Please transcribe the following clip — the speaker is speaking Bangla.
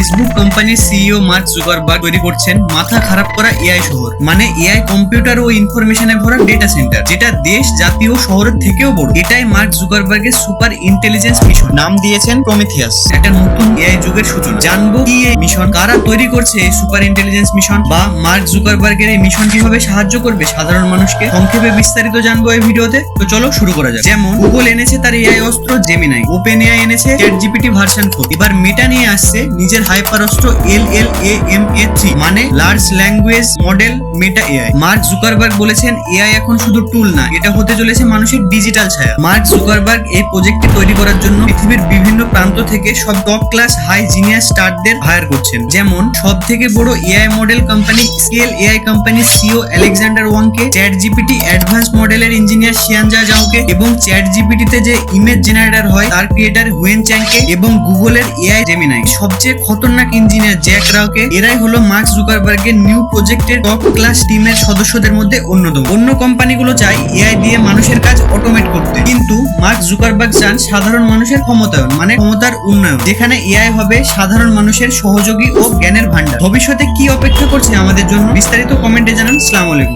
ফেসবুক কোম্পানির সিইও মার্ক জুকারবার্গ তৈরি করছেন মাথা খারাপ করা এআই শহর, মানে এআই কম্পিউটার ও ইনফরমেশনে ভরা ডেটা সেন্টার, যেটা দেশ জাতীয় শহরের থেকেও বড়। এটাই মার্ক জুকারবার্গের সুপার ইন্টেলিজেন্স মিশন, নাম দিয়েছেন প্রমিথিয়াস। একটা নতুন এআই যুগের সূচনা। জানবো কি এই মিশন, কারা তৈরি করছে এই সুপার ইন্টেলিজেন্স মিশন, বা মার্ক জুকারবার্গের এই মিশন কিভাবে সাহায্য করবে সাধারণ মানুষকে। সংক্ষেপে বিস্তারিত জানবো এই ভিডিওতে। তো চলো শুরু করা যাক। যেমন গুগল এনেছে তার এআই অস্ত্র জেমিনাই, ওপেন এআই এনেছে চ্যাটজিপিটি ভার্সন 4, এবার মেটা নিয়ে আসছে নিজের হাইপার অস্ত্র LLAMA3, মানে large language model Meta AI. Mark Zuckerberg বলেছেন এআই এখন শুধু টুল না, এটা হতে চলেছে মানুষের ডিজিটাল ছায়া। মার্ক জুকারবার্গ এই প্রজেক্টটি তৈরি করার জন্য পৃথিবীর বিভিন্ন প্রান্ত থেকে সব টপ ক্লাস হাই জিনিয়াস স্টারদের হায়ার করছেন। যেমন সব থেকে বড় AI model company Scale AI কোম্পানির সিইও আলেকজান্ডার ওয়াংকে, চ্যাটজিপিটি অ্যাডভান্স মডেলের ইঞ্জিনিয়ার শিয়ানজা জাওকে, এবং চ্যাটজিপিটিতে যে ইমেজ জেনারেটর হয় তার ক্রিয়েটর হুয়েন চ্যাংকে, এবং গুগলের এআই জেমিনাই সবচেয়ে খতরনাক ইঞ্জিনিয়ার জ্যাক রাওকে। এরাই হলো মার্ক জুকারবার্গের নিউ প্রজেক্টের টপ ক্লাস টিমের সদস্যদের মধ্যে অন্যতম। অন্য কোম্পানিগুলো চায় এআই দিয়ে মানুষের কাজ অটোমেট করতে, কিন্তু মার্ক জুকারবার্গ চান সাধারণ মানুষের ক্ষমতায়ন, মানে ক্ষমতার উন্নয়ন, যেখানে এআই হবে সাধারণ মানুষের সহযোগী ও জ্ঞানের ভান্ডার। ভবিষ্যতে কি অপেক্ষা করছে আমাদের জন্য, বিস্তারিত কমেন্টে জানান। আসসালামু আলাইকুম।